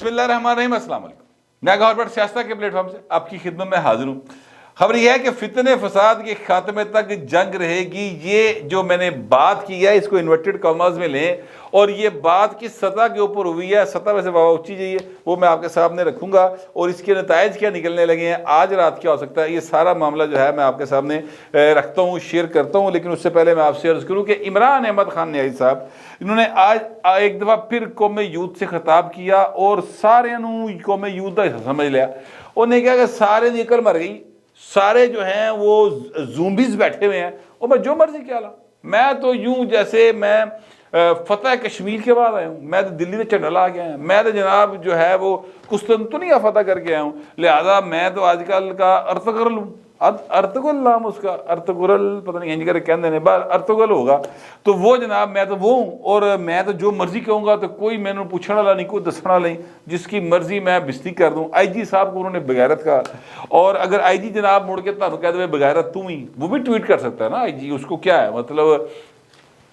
बिस्मिल्लाहिर्रहमानिर्रहीम, अस्सलाम वालेकुम। मैं गौर सियासत के प्लेटफॉर्म से आपकी खिदमत में हाजिर हूँ। खबर यह है कि फितने फसाद के खात्मे तक जंग रहेगी। ये जो मैंने बात की है इसको इन्वर्टेड कॉमर्स में लें, और ये बात किस सतह के ऊपर हुई है, सतह वैसे बाबा ऊंची चाहिए, वो मैं आपके सामने रखूंगा और इसके नताइज क्या निकलने लगे हैं, आज रात क्या हो सकता है, ये सारा मामला जो है मैं आपके सामने रखता हूँ, शेयर करता हूँ। लेकिन उससे पहले मैं आपसे अर्ज करूँ कि इमरान अहमद खान न्याजी साहब, इन्होंने आज एक दफ़ा फिर कौम यूथ से खिताब किया और सारे कौम यूथ का समझ लिया। उन्हें कहा कि सारे की अकल मर गई, सारे जो हैं वो ज़ूम्बीज़ बैठे हुए हैं और मैं जो मर्जी क्या ला। मैं तो यूं जैसे मैं फतेह कश्मीर के बाद आया हूँ, मैं तो दिल्ली में झंडा ला के आया, मैं तो जनाब जो है वो कुस्तुनतुनिया फतेह करके आया हूँ, लिहाजा मैं तो आजकल का अर्तगरल हूँ। अर्तगुल नाम उसका, अर्तगुरल पता नहीं इंज कर कहते हैं, बार अर्तगुल होगा तो वो जनाब मैं तो वो हूँ और मैं तो जो मर्जी कहूँगा तो कोई मैंने पूछने वाला नहीं, कोई दसने वाला नहीं, जिसकी मर्जी मैं बिस्ती कर दूँ। IG साहब को उन्होंने बगैरत कहा, और अगर IG जनाब मुड़ के तुहानू कह दे बगैरत तू ही, वो भी ट्वीट कर सकता है ना IG, उसको क्या है मतलब।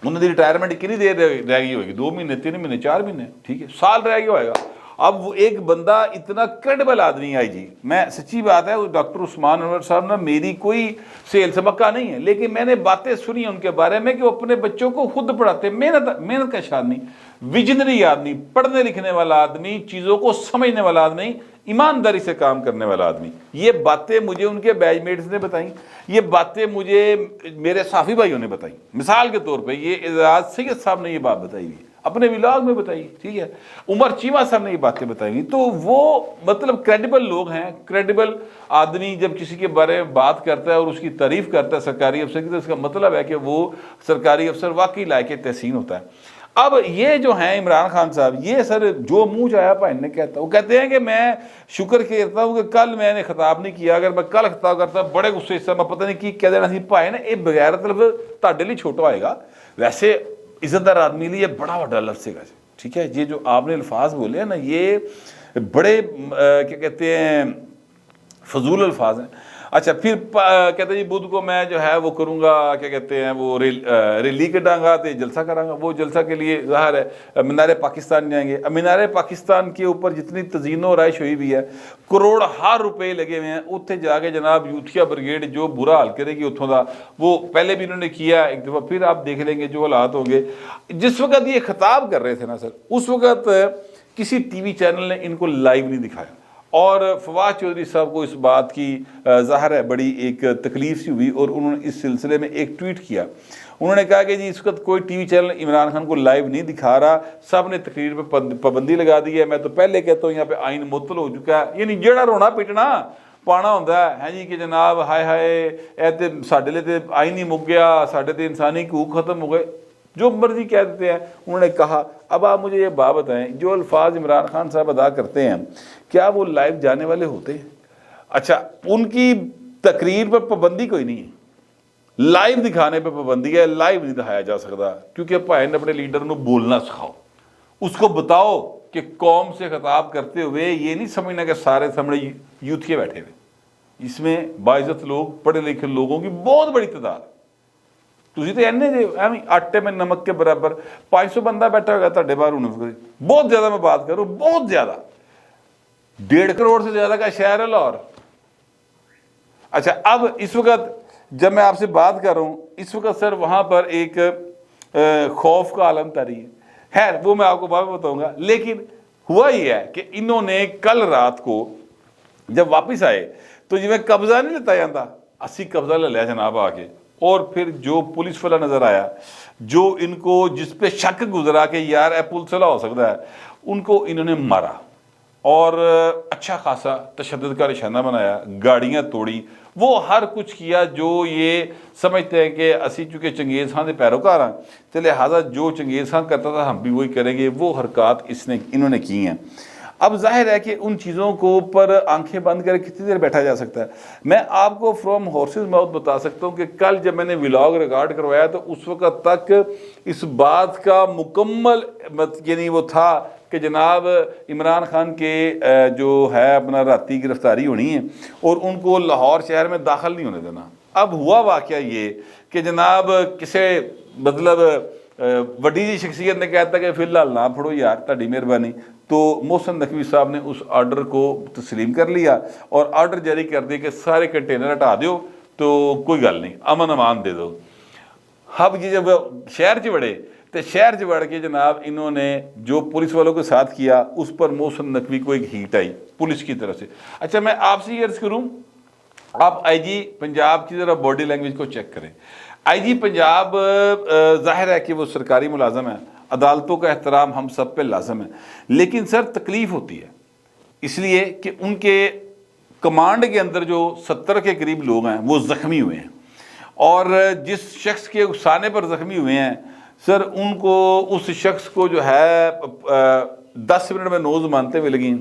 उन्होंने रिटायरमेंट कितनी देर रह गई होगी, 2 महीने 3 महीने 4 महीने, ठीक है, साल रह गया होगा। अब वो एक बंदा इतना क्रेडिबल आदमी है IG, मैं सच्ची बात है, डॉक्टर उस्मान अनवर साहब ना, मेरी कोई सेल सबका नहीं है, लेकिन मैंने बातें सुनी उनके बारे में कि वो अपने बच्चों को खुद पढ़ाते, मेहनत का शादनी, विजनरी आदमी, पढ़ने लिखने वाला आदमी, चीज़ों को समझने वाला आदमी, ईमानदारी से काम करने वाला आदमी। ये बातें मुझे उनके बैचमेट्स ने बताई, ये बातें मुझे मेरे साफी भाइयों ने बताई। मिसाल के तौर पे ये एजाज सैयद साहब ने ये बात बताई हुई, अपने व्लॉग में बताई, ठीक है, उमर चीमा साहब ने ये बातें बताई। तो वो मतलब क्रेडिबल लोग हैं, क्रेडिबल आदमी जब किसी के बारे में बात करता है और उसकी तारीफ करता है सरकारी अफसर की, तो इसका मतलब है कि वो सरकारी अफसर वाकई लायक तहसीन होता है। अब ये जो हैं इमरान खान साहब, ये सर जो मुंह जाया भाई ने कहता, वो कहते हैं कि मैं शुक्र करता हूँ कि कल मैंने खिताब नहीं किया, अगर मैं कल खिताब करता बड़े गुस्से से मैं पता नहीं की कह देना सी भाई ने, ये बगैर मतलब ताडे लिए छोटा होएगा, वैसे इज्जतदार आदमी लिए बड़ा बड़ा लफ्ज़ है, ठीक है। ये जो आपने अल्फाज बोले हैं ना, ये बड़े क्या कहते हैं फजूल अल्फाज हैं। अच्छा, फिर कहते हैं जी बुध को मैं जो है वो करूँगा, क्या कहते हैं वो रैली कटांगा तो जलसा करांगा। वो जलसा के लिए ज़ाहिर है मीनार पाकिस्तान जाएंगे। अब मीनार पाकिस्तान के ऊपर जितनी तज़ीनो राइश हुई भी है, करोड़ रुपए लगे हुए हैं, उत्थे जाके जनाब यूथिया ब्रिगेड जो बुरा हाल करेगी उत्थों का, वो पहले भी इन्होंने किया एक दफ़ा, फिर आप देख लेंगे जो हालात होंगे। जिस वक्त ये खिताब कर रहे थे ना सर, उस वक्त किसी TV चैनल ने इनको लाइव नहीं दिखाया, और फवाद चौधरी साहब को इस बात की ज़ाहिर है बड़ी एक तकलीफ सी हुई, और उन्होंने इस सिलसिले में एक ट्वीट किया। उन्होंने कहा कि जी इस वक्त कोई TV चैनल इमरान खान को लाइव नहीं दिखा रहा, सब ने तकरीर पर पाबंदी लगा दी है। मैं तो पहले कहता हूँ यहाँ पे आइन मुअत्तल हो चुका है, यानी जेड़ा रोना पिटना पाना होंदा है जी कि जनाब हाय हाय ए ते साडे लिए ते आइन ही मुक गया, साडे ते इंसानी हकूक खत्म हो गए, जो मर्जी कह देते हैं। उन्होंने कहा अब आप मुझे ये बात बताएं, जो अल्फाज इमरान खान साहब अदा करते हैं क्या वो लाइव जाने वाले होते हैं? अच्छा, उनकी तकरीर पर पाबंदी कोई नहीं है, लाइव दिखाने पर पाबंदी है, लाइव नहीं दिखाया जा सकता, क्योंकि भाई ने अपने लीडर को बोलना सिखाओ, उसको बताओ कि कौम से खिताब करते हुए ये नहीं समझना कि सारे सामने यूथ के बैठे हुए, इसमें बाइज्जत लोग, पढ़े लिखे लोगों की बहुत बड़ी तादाद। तुझे तो एने एवं आटे में नमक के बराबर 500 बंदा बैठा होगा ताडे बाहर होने, बहुत ज्यादा मैं बात करूं, बहुत ज्यादा, 1.5 करोड़ से ज्यादा का शहर है लाहौर। अच्छा, अब इस वक्त जब मैं आपसे बात कर रहा हूं, इस वक्त सर वहां पर एक खौफ का आलम तारी है, खैर वो मैं आपको बाद में बताऊंगा। लेकिन हुआ ही है कि इन्होंने कल रात को जब वापिस आए तो जिम्मे कब्जा नहीं लेता जाता, 80 कब्जा ले लिया जनाब आके, और फिर जो पुलिस वाला नजर आया, जो इनको जिस पे शक गुजरा कि यार ए पुलिस वाला हो सकता है, उनको इन्होंने मारा और अच्छा खासा तशद्दुद का निशाना बनाया, गाड़ियां तोड़ी, वो हर कुछ किया जो ये समझते हैं कि असी चूँकि चंगेज़ खान के पैरोकार हैं तो लिहाजा जो चंगेज़ खान करता था हम भी वही करेंगे, वो हरकत इन्होंने की हैं। अब जाहिर है कि उन चीज़ों को पर आंखें बंद कर कितनी देर बैठा जा सकता है। मैं आपको फ्रॉम हॉर्सेस माउथ बता सकता हूँ कि कल जब मैंने व्लॉग रिकॉर्ड करवाया तो उस वक्त तक इस बात का मुकम्मल यानी वो था कि जनाब इमरान खान के जो है अपना राती गिरफ्तारी होनी है और उनको लाहौर शहर में दाखिल नहीं होने देना। अब हुआ वाक़या ये कि जनाब किसे मतलब वड्डी जी शख्सियत ने कहता कि फिलहाल ना पढ़ो यार, ताड़ी मेहरबानी, तो मोहसिन नकवी साहब ने उस आर्डर को तस्लीम कर लिया और आर्डर जारी कर दिया कि सारे कंटेनर हटा दो, तो कोई गल नहीं, अमन अमान दे दो। अब ये जब शहर च बड़े तो शहर च बढ़ के जनाब इन्होंने जो पुलिस वालों के साथ किया उस पर मोहसिन नकवी को एक हीट आई पुलिस की तरफ से। अच्छा, मैं आपसे ये अर्ज करूं, आप आईजी पंजाब की जरा बॉडी लैंग्वेज को चेक करें। आईजी पंजाब जाहिर है कि वो सरकारी मुलाजम है, अदालतों का एहतराम हम सब पे लाजम है, लेकिन सर तकलीफ होती है इसलिए कि उनके कमांड के अंदर जो 70 के करीब लोग हैं वो ज़ख्मी हुए हैं, और जिस शख्स के उकसाने पर ज़ख्मी हुए हैं सर, उनको उस शख्स को जो है 10 मिनट में 9 ज़मानतें भी लगी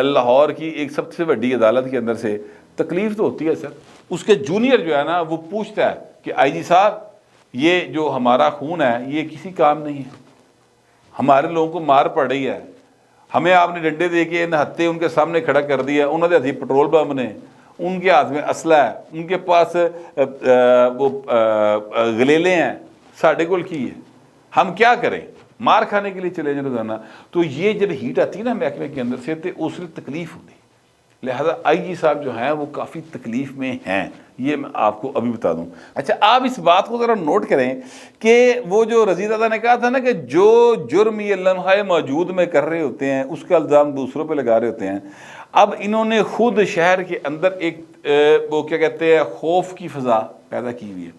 लाहौर की एक सबसे बड़ी अदालत के अंदर से। तकलीफ तो होती है सर। उसके जूनियर जो है ना वो पूछता है कि आईजी साहब ये जो हमारा खून है ये किसी काम नहीं है, हमारे लोगों को मार पड़ रही है, हमें आपने डंडे दे के नहत्ते उनके सामने खड़ा कर दिया, उन्होंने हाथी पेट्रोल बम ने, उनके हाथ में असला है, उनके पास वो गलेले हैं, साढ़े कोल की है, हम क्या करें, मार खाने के लिए चले जाए रोजाना। तो ये जब हीट आती है ना महकमे के अंदर से तो उससे तकलीफ होती, लिहाजा आईजी साहब जो हैं वो काफ़ी तकलीफ में हैं, ये मैं आपको अभी बता दूं। अच्छा, आप इस बात को ज़रा नोट करें कि वो जो रज़ी दादा ने कहा था ना कि जो जुर्म ये लम्हा मौजूद में कर रहे होते हैं उसका इल्ज़ाम दूसरों पे लगा रहे होते हैं। अब इन्होंने खुद शहर के अंदर एक वो क्या कहते हैं खौफ की फ़ज़ा पैदा की हुई है,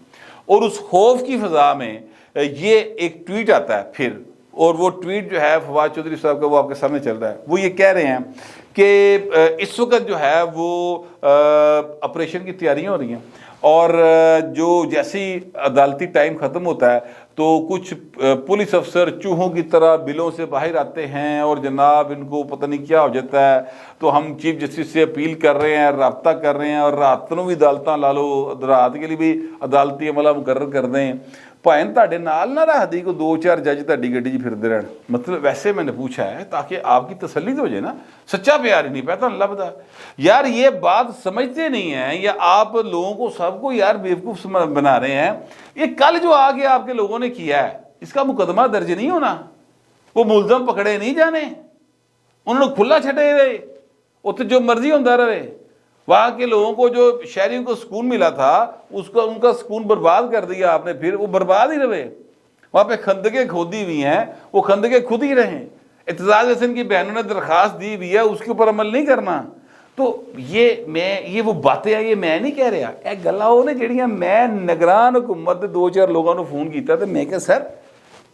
और उस खौफ की फ़ज़ा में ये एक ट्वीट आता है फिर, और वो ट्वीट जो है फवाद चौधरी साहब का वो आपके सामने चल रहा है। वो ये कह रहे हैं कि इस वक्त जो है वो ऑपरेशन की तैयारियां हो रही हैं, और जो जैसे ही अदालती टाइम ख़त्म होता है तो कुछ पुलिस अफसर चूहों की तरह बिलों से बाहर आते हैं और जनाब इनको पता नहीं क्या हो जाता है। तो हम चीफ जस्टिस से अपील कर रहे हैं, रब्ता कर रहे हैं, और रात में भी अदालतां ला लो, रात के लिए भी अदालती अमला मुकर्रर कर दें, भाएं तुहाडे नाल ना रख दी को 2-4 जज तुहाडी गड्डी 'च फिरदे रहन। मतलब वैसे मैंने पूछा है ताकि आपकी तसल्ली तो हो जाए ना, सच्चा प्यार ही नहीं पता लभदा यार, ये बात समझते नहीं है, या आप लोगों को सबको यार बेवकूफ़ बना रहे हैं। ये कल जो आगे आपके लोगों ने किया है इसका मुकदमा दर्ज नहीं होना, वो मुलजम पकड़े नहीं जाने, उन्होंने खुला छड़े रहे, उत्थे जो मर्जी होता रहे, वहाँ के लोगों को जो शहरियों को सुकून मिला था उसका उनका सुकून बर्बाद कर दिया आपने, फिर वो बर्बाद ही रहे। वहाँ पे खंदकें खोदी हुई हैं, वो खंदकें खुद ही रहें। इत्तेजाज हसन की बहनों ने दरखास्त दी हुई है, उसके ऊपर अमल नहीं करना। तो ये वो बातें हैं, ये मैं नहीं कह रहा, ये गल्लां वो ने जिहड़ियां मैं निगरान हुकूमत दे 2-4 लोगों को फोन किया तो मैं कहा सर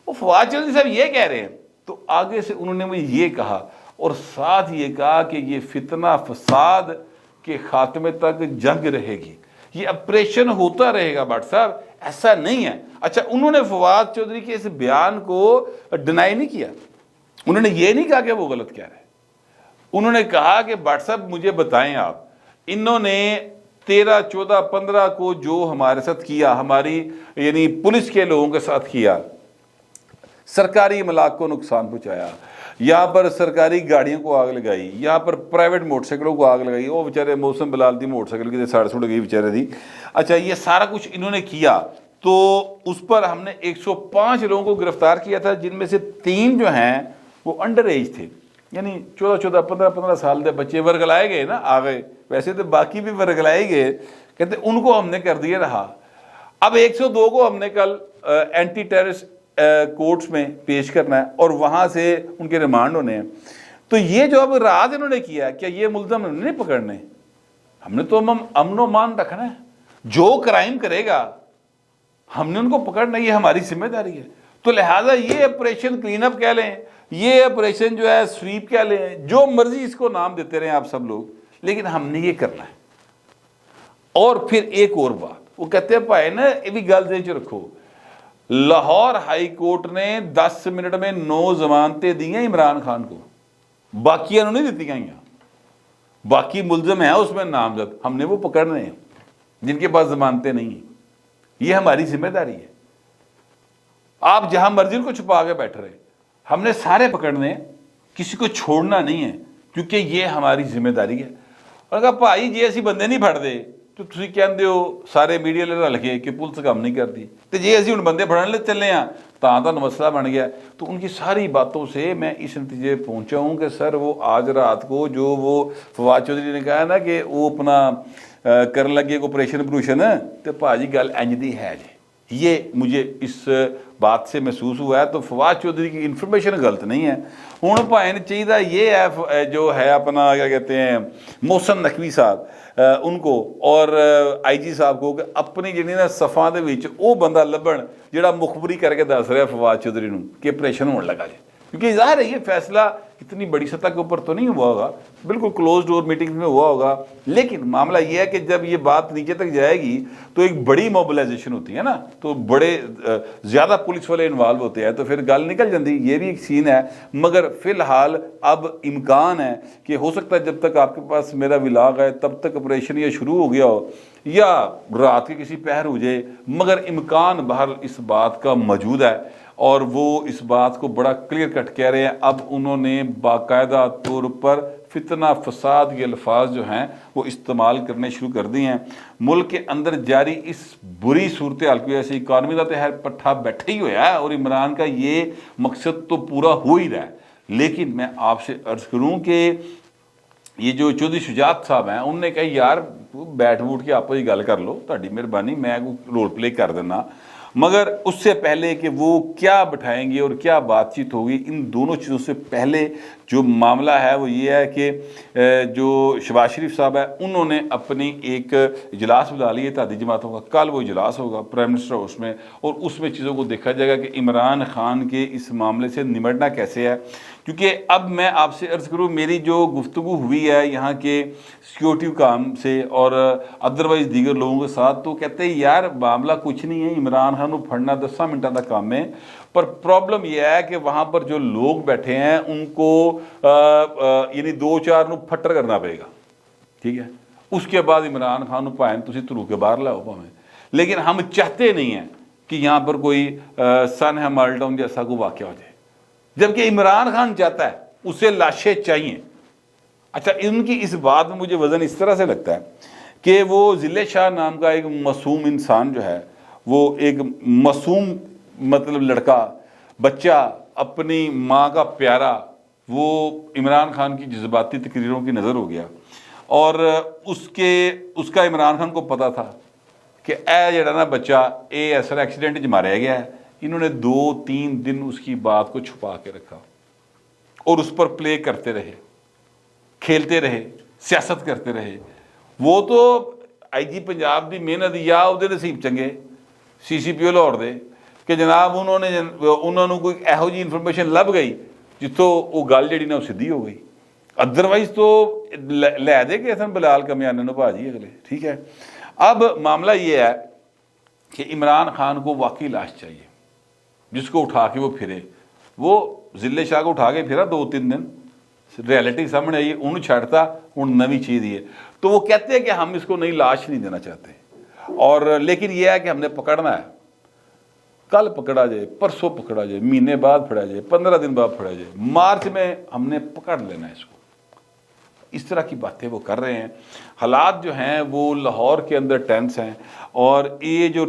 वो फवाद चौधरी साहब ये कह रहे हैं, तो आगे से उन्होंने मुझे ये कहा, और साथ ये कहा कि ये फितना फसाद के खात्मे तक जंग रहेगी, ये ऑपरेशन होता रहेगा। भट्ट साहब ऐसा नहीं है। अच्छा, उन्होंने फवाद चौधरी के इस बयान को डिनाई नहीं किया, उन्होंने ये नहीं कहा कि वो गलत कह रहे हैं, उन्होंने कहा कि भट्ट साहब मुझे बताएं आप, इन्होंने 13, 14, 15 को जो हमारे साथ किया, हमारी यानी पुलिस के लोगों के साथ किया, सरकारी इमलाक को नुकसान पहुंचाया, यहाँ पर सरकारी गाड़ियों को आग लगाई, यहाँ पर प्राइवेट मोटरसाइकिलों को आग लगाई, वो बेचारे मौसम बिलाल दी मोटरसाइकिल की साड़ सुड़ गई बेचारे दी। अच्छा, ये सारा कुछ इन्होंने किया, तो उस पर हमने 105 लोगों को गिरफ्तार किया था, जिनमें से 3 जो हैं वो अंडर एज थे, यानी 14, 15 साल के बच्चे वर्गलाए गए ना, आ गए। वैसे तो बाकी भी वर्गलाए गए, कहते उनको हमने कर दिया रहा। अब 102 को हमने कल एंटी टेररिस्ट कोर्ट्स में पेश करना है और वहाँ से उनके रिमांड होने हैं। तो ये जो अब राज इन्होंने किया, क्या ये मुल्ज़म नहीं पकड़ने, हमने तो अमन मान रखना है, जो क्राइम करेगा हमने उनको पकड़ना, ये हमारी जिम्मेदारी है। तो लिहाजा ये ऑपरेशन क्लीन अप कह लें, ये ऑपरेशन जो है स्वीप कह लें, जो मर्जी इसको नाम देते रहे आप सब लोग, लेकिन हमने ये करना है। और फिर एक और बात, वो कहते हैं भाई ना ये भी गल दे रखो, लाहौर हाई कोर्ट ने 10 मिनट में 9 जमानतें दी हैं इमरान खान को, बाकी नहीं दी गई, बाकी मुलजम है उसमें नामजद, हमने वो पकड़ने हैं जिनके पास जमानतें नहीं हैं, ये हमारी जिम्मेदारी है। आप जहां मर्जी उनको छुपा के बैठ रहे, हमने सारे पकड़ने हैं, किसी को छोड़ना नहीं है, क्योंकि ये हमारी जिम्मेदारी है। और कहा भाई जी ऐसी बंदे नहीं फड़ दे, تو ਤੁਸੀਂ ਕਹਿੰਦੇ ਹੋ ਸਾਰੇ ਮੀਡੀਆ ਵਾਲੇ ਰਲ ਕੇ ਕਿ ਪੁਲਿਸ ਕੰਮ नहीं करती, तो जे ਅਸੀਂ ਹੁਣ ਬੰਦੇ ਫੜਨ ਲਈ ਚੱਲੇ ਆ ਤਾਂ मसला बन गया। तो उनकी सारी बातों से मैं इस नतीजे पहुंचा हूँ कि सर वो आज रात को जो वो फवाद चौधरी ने कहा ना कि वो अपना करन लगे ऑपरेशन ऑपरेशन, तो भाजी गल इंज दी है जी, ये मुझे इस बात से महसूस हुआ है। तो फवाद चौधरी की इन्फॉर्मेशन गलत नहीं है। हुण भाई चाहिए ये है जो है अपना क्या कहते हैं मोहसन नकवी साहब, उनको और IG साहब को कि अपनी जी ना सफ़ा दे विच वो बंदा लभण जिहड़ा मुखबरी करके दस रहा फवाद चौधरी नूं कि ऑपरेशन होने लगा जी, क्योंकि ज़ाहिर है ये फैसला इतनी बड़ी सतह के ऊपर तो नहीं हुआ होगा, बिल्कुल क्लोज डोर मीटिंग में हुआ होगा। लेकिन मामला ये है कि जब ये बात नीचे तक जाएगी तो एक बड़ी मोबिलाइजेशन होती है ना, तो बड़े ज़्यादा पुलिस वाले इन्वॉल्व होते हैं, तो फिर गल निकल जाती, ये भी एक सीन है। मगर फ़िलहाल अब इम्कान है कि हो सकता है जब तक आपके पास मेरा विलाग है तब तक ऑपरेशन ये शुरू हो गया हो या रात के किसी पहर हो जाए, मगर इम्कान बहर इस बात का मौजूद है और वो इस बात को बड़ा क्लियर कट कह रहे हैं। अब उन्होंने बाकायदा तौर पर फितना फसाद के अल्फाज जो हैं वो इस्तेमाल करने शुरू कर दिए हैं। मुल्क के अंदर जारी इस बुरी सूरत हाल की वजह से इकानमी का तो है पट्ठा बैठा ही हुआ है और इमरान का ये मकसद तो पूरा हो ही रहा है। लेकिन मैं आपसे अर्ज़ करूँ कि ये जो चौधरी शुजात साहब हैं उन्होंने कहा यार बैठ बूठ के आपस ही गल कर लो, तुहाडी मेहरबानी, मैं रोल प्ले कर देना। मगर उससे पहले कि वो क्या बिठाएंगे और क्या बातचीत होगी, इन दोनों चीज़ों से पहले जो मामला है वो ये है कि जो शहबाज शरीफ साहब है उन्होंने अपनी एक इजलास बुला लिया इत्तेहादी जमातों का। कल वो इजलास होगा प्राइम मिनिस्टर हाउस में और उसमें चीज़ों को देखा जाएगा कि इमरान खान के इस मामले से निमटना कैसे है। क्योंकि अब मैं आपसे अर्ज़ करूँ, मेरी जो गुफ्तगू हुई है यहाँ के सिक्योरिटी काम से और अदरवाइज़ दीगर लोगों के साथ, तो कहते हैं यार मामला कुछ नहीं है, इमरान खान को फड़ना 10 मिनटों का काम है, पर प्रॉब्लम यह है कि वहाँ पर जो लोग बैठे हैं उनको यानी 2-4 फट्टर करना पड़ेगा, ठीक है। उसके बाद इमरान खान भावें तुसीं धरू के बाहर लाओ भावें, लेकिन हम चाहते नहीं हैं कि यहाँ पर कोई सन है माल्टाउन जैसा कोई वाक़या हो जाए, जबकि इमरान खान चाहता है उसे लाशें चाहिए। अच्छा, इनकी इस बात में मुझे वज़न इस तरह से लगता है कि वो ज़िले शाह नाम का एक मासूम इंसान जो है, वो एक मासूम मतलब लड़का बच्चा, अपनी माँ का प्यारा, वो इमरान खान की जज्बाती तकरीरों की नज़र हो गया और उसका इमरान खान को पता था कि ए जड़ा ना बच्चा ए ऐसा एक्सीडेंट मारा गया है। इन्होंने 2-3 दिन उसकी बात को छुपा के रखा और उस पर प्ले करते रहे, खेलते रहे, सियासत करते रहे। वो तो IG पंजाब की मेहनत या उहदे नसीब चंगे CCPO लाहौर दे कि जनाब उन्होंने कोई एहो जी इन्फॉर्मेशन लभ गई जितों वो गल जी ना सीधी हो गई। अदरवाइज तो लै दे गए सन बिलाल कमियाने नूं भाजी अगले, ठीक है। अब मामला ये है कि इमरान खान को वाकई लाश चाहिए जिसको उठा के वो फिरे। वो ज़िले शाह को उठा के फिरा 2-3 दिन, रियलिटी सामने आई, उन्होंने छाड़ता, उन नवी चीज़ ये। तो वो कहते हैं कि हम इसको नई लाश नहीं देना चाहते, और लेकिन यह है कि हमने पकड़ना है, कल पकड़ा जाए, परसों पकड़ा जाए, महीने बाद फड़ा जाए, 15 दिन बाद फड़ा जाए, मार्च में हमने पकड़ लेना है इसको। इस तरह की बातें वो कर रहे हैं। हालात जो हैं वो लाहौर के अंदर टेंस हैं और ये जो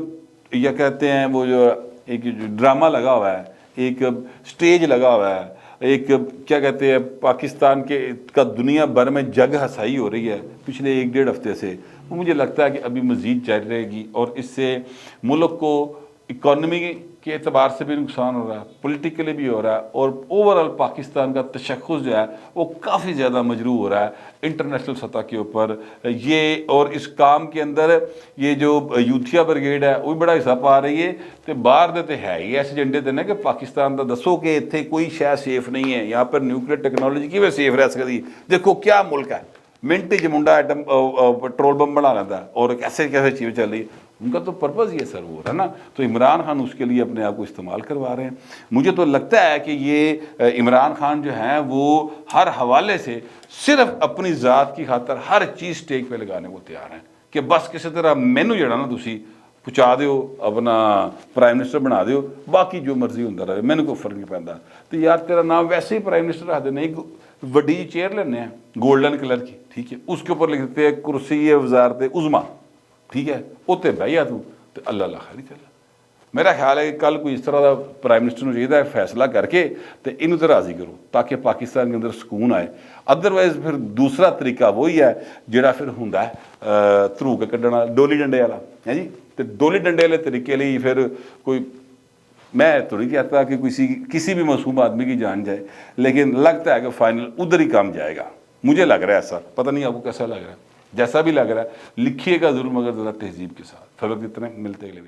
ये कहते हैं वो जो एक ड्रामा लगा हुआ है, एक स्टेज लगा हुआ है, एक क्या कहते हैं पाकिस्तान के का दुनिया भर में जग हसाई हो रही है पिछले 1-1.5 हफ्ते से। वो मुझे लगता है कि अभी मज़ीद जारी रहेगी और इससे मुल्क को इकॉनमी के एतबार से भी नुकसान हो रहा है, पॉलिटिकली भी हो रहा है, और ओवरऑल पाकिस्तान का तशख़्ख़ुस जो है वो काफ़ी ज़्यादा मजरू हो रहा है इंटरनेशनल सतह के ऊपर ये। और इस काम के अंदर ये जो यूथिया ब्रिगेड है वो भी बड़ा हिस्सा पा रही है। तो बाहर दे है ही इस एजेंडे देने कि पाकिस्तान का दसो कि इतने कोई शह सेफ नहीं है, यहाँ पर न्यूक्लियर टेक्नोलॉजी किवें सेफ रह सकती। देखो क्या मुल्क है, मिनट च मुंडा एटम पेट्रोल बम बना लेता है और कैसे कैसे चीज़ें चल रही है। उनका तो पर्पज़ ये सर वो है ना, तो इमरान खान उसके लिए अपने आप को इस्तेमाल करवा रहे हैं। मुझे तो लगता है कि ये इमरान खान जो हैं वो हर हवाले से सिर्फ अपनी ज़ात की खातर हर चीज़ स्टेक पे लगाने को तैयार हैं कि बस किसी तरह मैनू जड़ा ना तुसी पहुँचा दो, अपना प्राइम मिनिस्टर बना दो, बाकी जो मर्जी होंदा रहे, मैनू कोई फर्क नहीं पैंदा। तो यार तेरा नाम वैसे ही प्राइम मिनिस्टर रख देने, एक वड्डी चेयर लेने हैं गोल्डन कलर की, ठीक है, उसके ऊपर लिख देते हैं कुर्सी वजारत उज़मा, ٹھیک ہے اتنے بہ جا تو اللہ اللہ خیر چل میرا خیال ہے کہ کل کوئی اس طرح کا پرائم منسٹر کو چاہیے فیصلہ کر کے تو یہ تو راضی کرو تاکہ پاکستان کے اندر سکون آئے ادروائز پھر دوسرا طریقہ وہی ہے جڑا پھر ہوں تھرو کے کڈنا ڈولی ڈنڈے والا ہے جی تو ڈولی ڈنڈے والے طریقے لیے پھر کوئی میں تو نہیں کہتا کہ کسی بھی معصوم آدمی کی جان جائے لیکن لگتا ہے کہ فائنل ادھر ہی کام جائے گا مجھے لگ رہا ہے ایسا پتہ نہیں آپ کو کیسا لگ رہا ہے جیسا بھی لگ رہا ہے لکھیے گا ضرور مگر ذرا تہذیب کے ساتھ فرق اتنے ملتے اگلے